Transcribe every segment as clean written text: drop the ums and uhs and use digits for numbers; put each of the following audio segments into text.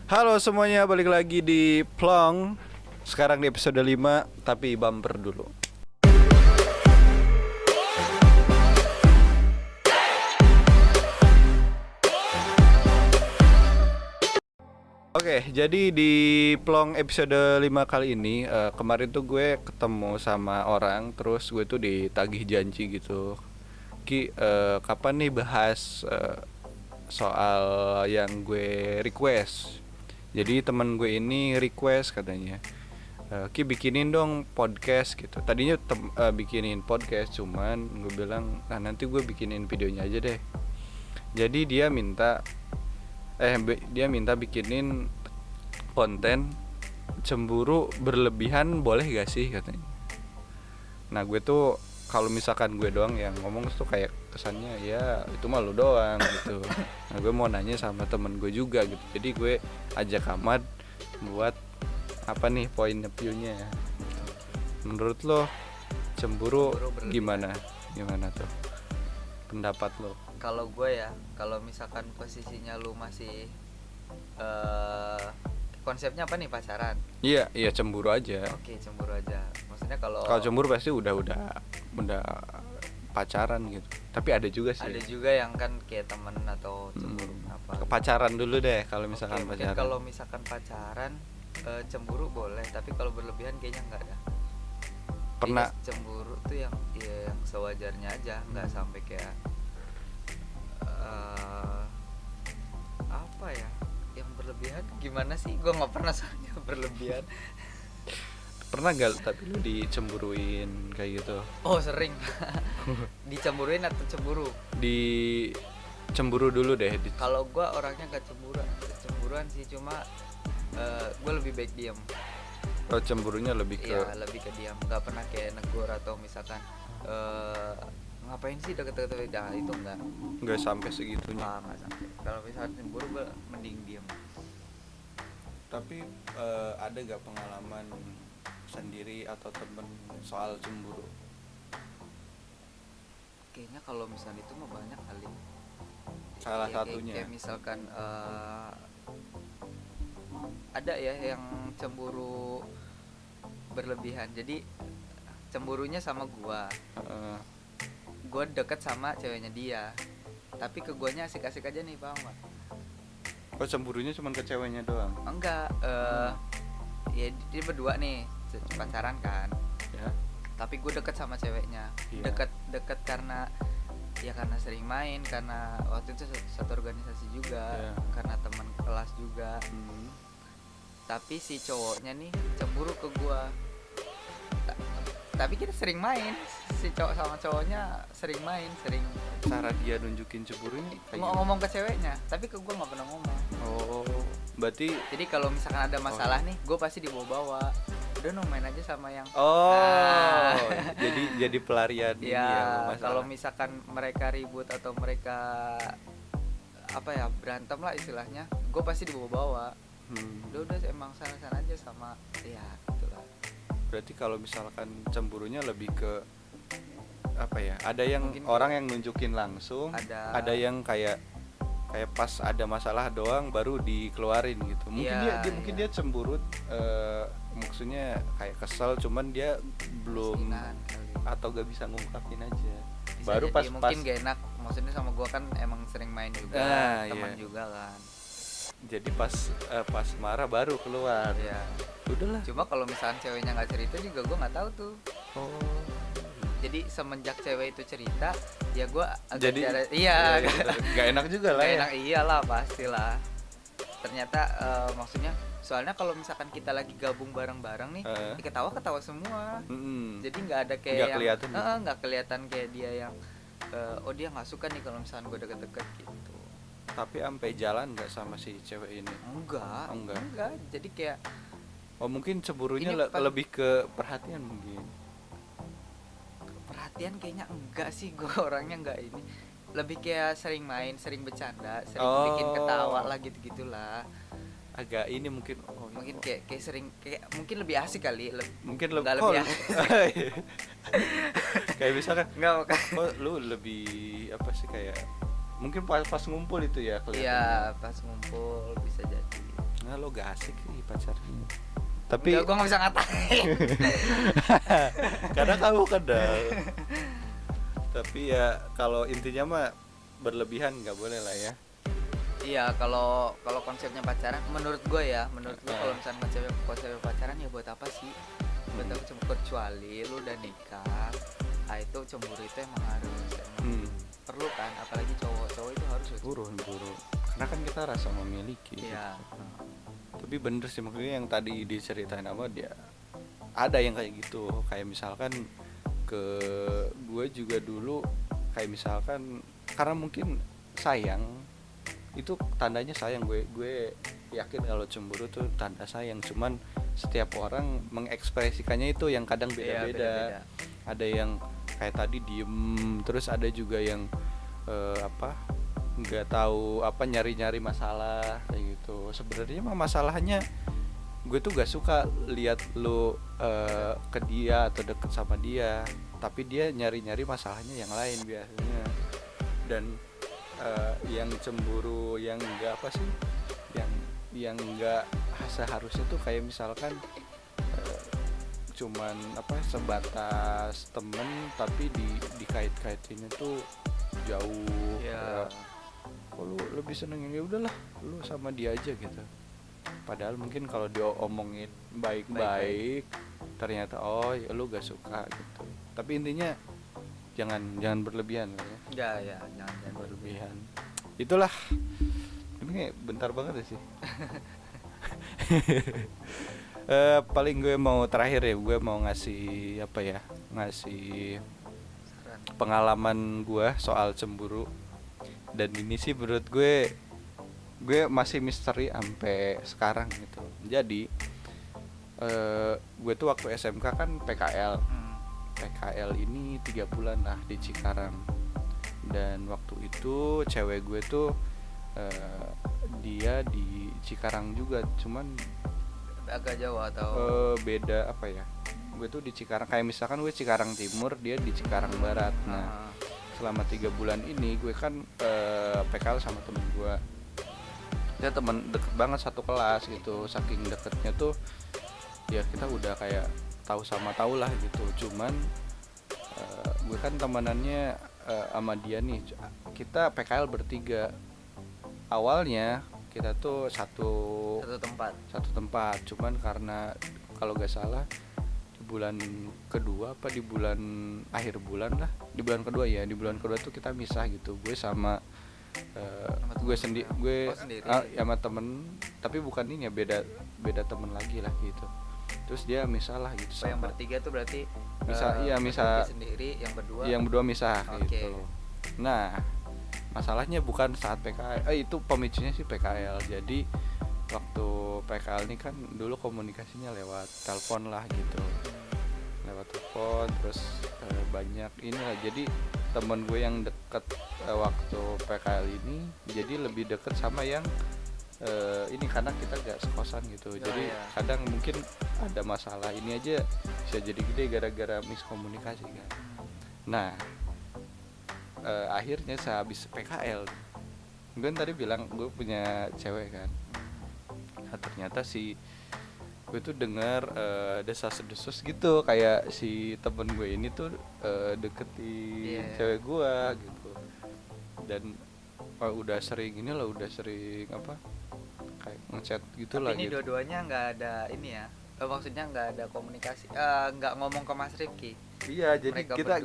Halo semuanya, balik lagi di Plong. Sekarang di episode 5, tapi bumper dulu. Oke, jadi di Plong episode 5 kali ini kemarin tuh gue ketemu sama orang. Terus gue tuh ditagih janji gitu, kapan nih bahas soal yang gue request. Jadi teman gue ini request katanya, Ki bikinin dong podcast gitu. Tadinya bikinin podcast, cuman gue bilang, nah nanti gue bikinin videonya aja deh. Jadi dia minta bikinin konten cemburu berlebihan boleh gak sih katanya. Nah gue tuh kalau misalkan gue doang yang ngomong tuh kayak kesannya ya itu mah lu doang gitu. Nah gue mau nanya sama temen gue juga gitu. Jadi gue ajak Ahmad buat apa nih point of view-nya. Menurut lo cemburu gimana tuh pendapat lo? Kalau gue ya, kalau misalkan posisinya lu masih konsepnya apa nih, pacaran? Iya cemburu aja. Oke, cemburu aja. Maksudnya kalau Cemburu pasti udah pacaran gitu. Tapi ada juga sih. ada juga yang kan kayak temen atau cemburu apa. Pacaran dulu deh kalau misalkan Oke, pacaran. kalau misalkan pacaran cemburu boleh, tapi kalau berlebihan kayaknya enggak dah. Pernah Kayaknya cemburu tuh yang sewajarnya aja, nggak sampai kayak apa ya, yang berlebihan gimana sih? Gue nggak pernah soalnya berlebihan. pernah gak tapi lu dicemburuin kayak gitu? Oh sering. Dicemburuin atau cemburu? Dicemburu dulu deh. Kalau gue orangnya gak cemburuan sih, cuma gue lebih baik diam. Oh, cemburunya lebih ke lebih ke diam, nggak pernah kayak negur atau misalkan ngapain sih deket-deket, itu nggak sampai segitunya. nggak sampai. Kalau misalkan cemburu gue mending diam. Tapi ada gak pengalaman sendiri atau temen soal cemburu? Kayaknya kalau misalnya itu mah banyak kali. Salah satunya kayak misalkan ada ya yang cemburu berlebihan. Jadi cemburunya sama gua deket sama ceweknya dia, tapi ke guanya asik-asik aja nih, paham gak? Oh, cemburunya cuma ke ceweknya doang? Enggak, ya dia berdua nih pacaran kan ya. Tapi gue deket sama ceweknya. Deket karena sering main, karena waktu itu satu organisasi juga, karena teman kelas juga. Tapi si cowoknya nih cemburu ke gue. Tapi kita sering main, si cowok sama cowoknya sering main. Cara dia nunjukin cemburu ini ngomong ke ceweknya, tapi ke gue nggak pernah ngomong. Oh, berarti jadi kalau misalkan ada masalah nih, gue pasti dibawa-bawa. Udah main aja sama yang jadi pelarian ini ya. Kalau misalkan mereka ribut atau mereka berantem lah istilahnya, gue pasti dibawa-bawa. Udah emang sana-sana aja sama ya gitulah. Berarti kalau misalkan cemburunya lebih ke apa ya, ada yang mungkin orang yang nunjukin langsung, ada yang kayak pas ada masalah doang baru dikeluarin gitu. Mungkin dia cemburut, maksudnya kayak kesel, cuman dia belum atau gak bisa ngungkapin aja. Bisa baru pas mungkin gak enak, maksudnya sama gua kan emang sering main juga, teman juga kan. Jadi pas marah baru keluar. Iya. Udahlah. Cuma kalau misalkan ceweknya nggak cerita juga gua nggak tahu tuh. Oh. Jadi semenjak cewek itu cerita, ya gue agak gak enak juga lah. Gak enak, iyalah pastilah. Ternyata maksudnya, soalnya kalau misalkan kita lagi gabung bareng-bareng nih, ketawa-ketawa semua. Jadi nggak ada kayak nggak kelihatan kayak dia yang dia nggak suka nih kalau misalkan gue deket-deket gitu. Tapi sampai jalan nggak sama si cewek ini? Enggak. Jadi kayak mungkin cemburunya lebih ke perhatian mungkin. Perhatian kayaknya enggak sih, gue orangnya enggak ini. Lebih kayak sering main, sering bercanda, sering bikin ketawa lah gitu-gitulah. Agak ini mungkin mungkin kayak sering kayak mungkin lebih asik kali, mungkin lebih asik. Kayak misalkan lu lebih apa sih, kayak mungkin pas ngumpul itu ya kelihatan. Iya, pas ngumpul bisa jadi. Nah lo gak asik sih pacarnya. Tapi gue nggak bisa ngatain. karena kamu kadang. Tapi ya kalau intinya mah berlebihan nggak boleh lah ya. Iya, kalau konsepnya pacaran menurut gue kalau misalnya konsepnya pacaran ya buat apa sih? Buat apa, kecuali lu udah nikah. Itu cemburu itu emang harus perlu kan, apalagi cowok itu harus buru karena kan kita rasa memiliki. Iya. Gitu. Tapi bener sih, maksudnya yang tadi diceritain sama dia ada yang kayak gitu, kayak misalkan ke gue juga dulu, kayak misalkan karena mungkin sayang, itu tandanya sayang. Gue yakin kalau cemburu tuh tanda sayang, cuman setiap orang mengekspresikannya itu yang kadang beda-beda. Ada yang kayak tadi diem, terus ada juga yang nggak tahu nyari-nyari masalah kayak gitu. Sebenarnya mah masalahnya gue tuh gak suka lihat lu ke dia atau deket sama dia, tapi dia nyari-nyari masalahnya yang lain biasanya. Dan yang cemburu yang enggak yang enggak seharusnya tuh kayak misalkan cuman sebatas temen, tapi dikait-kaitinnya tuh jauh. Lu lebih seneng ya udahlah lu sama dia aja gitu, padahal mungkin kalau dia omongin baik-baik ternyata ya lu gak suka gitu. Tapi intinya jangan berlebihan ya. Jangan berlebihan. Itulah. Ini bentar banget sih. Paling gue mau terakhir ya, gue mau ngasih ngasih pengalaman gue soal cemburu. Dan ini sih menurut gue masih misteri sampai sekarang gitu. Jadi gue tuh waktu SMK kan PKL ini 3 bulan lah di Cikarang. Dan waktu itu cewek gue tuh dia di Cikarang juga, cuman agak jauh atau beda gue tuh di Cikarang, kayak misalkan gue Cikarang Timur, dia di Cikarang Barat. Nah selama 3 bulan ini gue kan PKL sama temen gue. Dia temen deket banget, satu kelas gitu. Saking deketnya tuh ya kita udah kayak tahu lah gitu. Cuman gue kan temenannya sama dia nih. Kita PKL bertiga. Awalnya kita tuh satu tempat. Cuman karena kalau gak salah bulan kedua di bulan akhir bulan lah, di bulan kedua tuh kita misah gitu. Gue sama gue sendiri sama temen, tapi bukan ini ya, beda temen lagi lah gitu. Terus dia misah lah gitu. Yang bertiga tuh berarti misah sendiri, yang berdua misah gitu. Nah masalahnya bukan saat PKL, itu pemicunya sih PKL. Jadi waktu PKL ini kan dulu komunikasinya lewat telepon lah gitu, terus banyak inilah. Jadi temen gue yang deket waktu PKL ini jadi lebih deket sama yang ini, karena kita gak sekosan gitu. Jadi kadang mungkin ada masalah ini aja bisa jadi gede gara-gara miskomunikasi kan. Nah akhirnya sehabis PKL, gue tadi bilang gue punya cewek kan. Nah ternyata gue tuh dengar desas-desus gitu, kayak si temen gue ini tuh deketin cewek gue gitu. Dan udah sering kayak ngechat gitu. Tapi lah ini gitu. Dua-duanya nggak ada ini ya, maksudnya nggak ada komunikasi, nggak ngomong ke Mas Rifki. Iya, jadi kita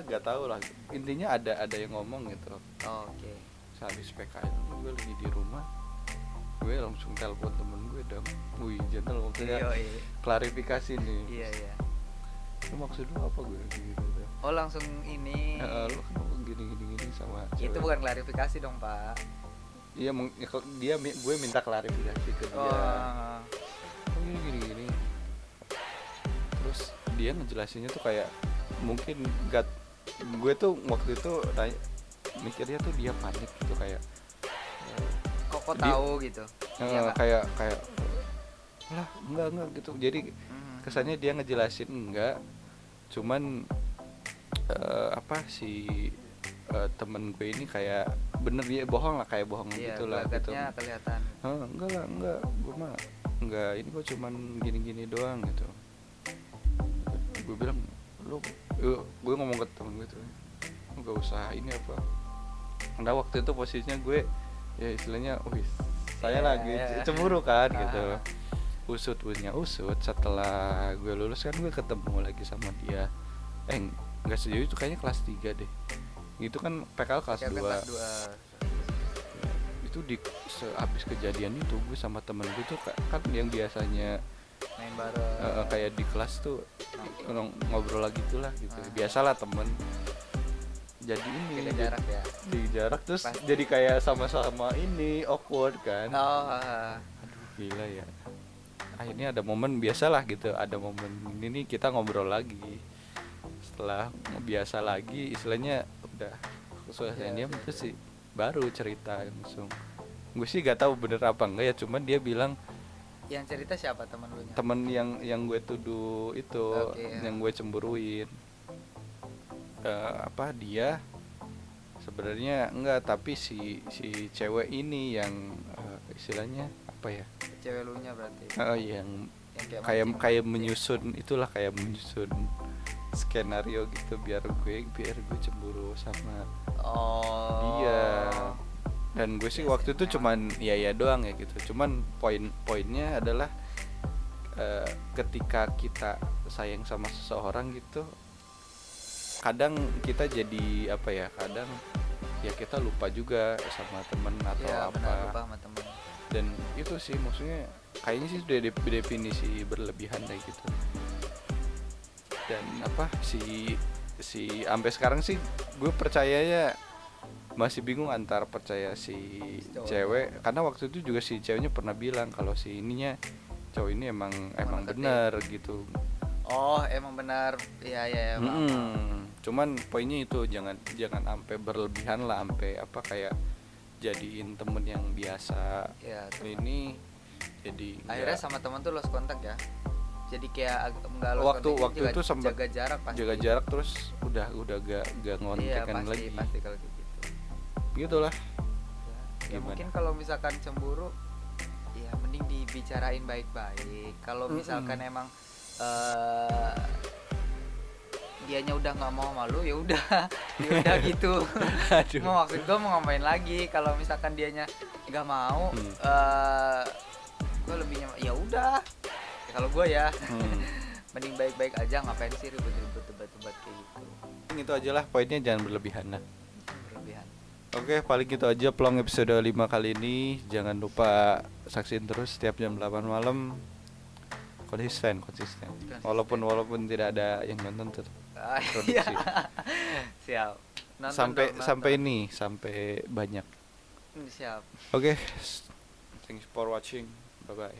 nggak tahu lah. Intinya ada yang ngomong gitu. Oke. Sehabis PKL gue lagi di rumah, gue langsung telepon temen gue dong. Wih, gentle maksudnya klarifikasi nih. Iya. Lu maksud lu apa gue gitu? Oh langsung ini. Lu kan gini sama cewek. Itu bukan klarifikasi dong Pak. Iya, gue minta klarifikasi ke dia. Oh gini. Terus dia ngejelasinnya tuh kayak mungkin gue tuh waktu itu mikirnya tuh dia panik gitu, kayak kok tahu gitu. Kayak lah enggak gitu. Jadi kesannya dia ngejelasin enggak, cuman temen gue ini kayak bener dia bohong lah, kayak bohong iya, gitu lah gitu. Kelihatan. Enggak lah, enggak, gue mah enggak, ini kok cuman gini-gini doang gitu. Gue bilang gue ngomong ke temen gue tuh, nggak usah ini apa, karena waktu itu posisinya gue ya istilahnya saya lagi cemburu kan gitu. Usut setelah gue lulus kan gue ketemu lagi sama dia, nggak sejauh itu, kayaknya kelas 3 deh itu kan, PKL kelas 2. Itu di sehabis kejadian itu gue sama temen gue tuh kan yang biasanya main bareng kayak di kelas tuh ngobrol lagi tuh lah gitu. Biasalah temen, jadi ini di jarak ya, di jarak terus pasti. Jadi kayak sama-sama ini awkward kan. Aduh gila ya, akhirnya ada momen biasalah gitu, ada momen ini kita ngobrol lagi. Setelah biasa lagi istilahnya udah selesai diam terus sih baru cerita langsung. Gue sih gak tahu bener apa enggak ya, cuman dia bilang, yang cerita siapa teman lu nya? Temen yang gue tuduh itu, yang gue cemburuin. Dia sebenarnya enggak, tapi si cewek ini yang istilahnya apa ya? Cewek lu nya berarti. Yang kayak menyusun itulah, kayak menyusun skenario gitu biar gue cemburu sama dia. Dan gue sih waktu itu cuman ya doang ya gitu. Cuman poinnya adalah ketika kita sayang sama seseorang gitu, kadang kita jadi apa ya, kadang ya kita lupa juga sama temen atau ya, apa. Lupa sama temen. Dan itu sih maksudnya kayaknya sih udah definisi berlebihan kayak gitu. Dan apa si sampai sekarang sih gue percayanya masih bingung antara percaya si cewek, karena waktu itu juga si ceweknya pernah bilang kalau si ininya cowok ini emang benar gitu. Emang benar. Ya cuman poinnya itu jangan sampai berlebihan lah, sampai apa kayak jadiin temen yang biasa ya, ini jadi akhirnya sama teman tuh lost kontak ya, jadi kayak enggak waktu itu sempat jaga jarak terus udah gak ngontekan lagi. Pasti kalau gitu gitulah ya mungkin kalau misalkan cemburu ya mending dibicarain baik-baik. Kalau misalkan emang dianya udah nggak mau malu ya udah gitu. Mau maksud gue mau ngapain lagi, kalau misalkan dianya nggak mau gue lebih ya udah kalau gue ya mending baik-baik aja, ngapain sih ribet-ribet debat-debat kayak gitu. Itu aja lah poinnya, jangan berlebihan lah. Oke, paling gitu aja plong episode 5 kali ini. Jangan lupa saksiin terus setiap jam 8 malam. Konsisten. Walaupun tidak ada yang nonton tetap produksi. Siap. Sampai banyak. Siap. Oke. Thanks for watching. Bye bye.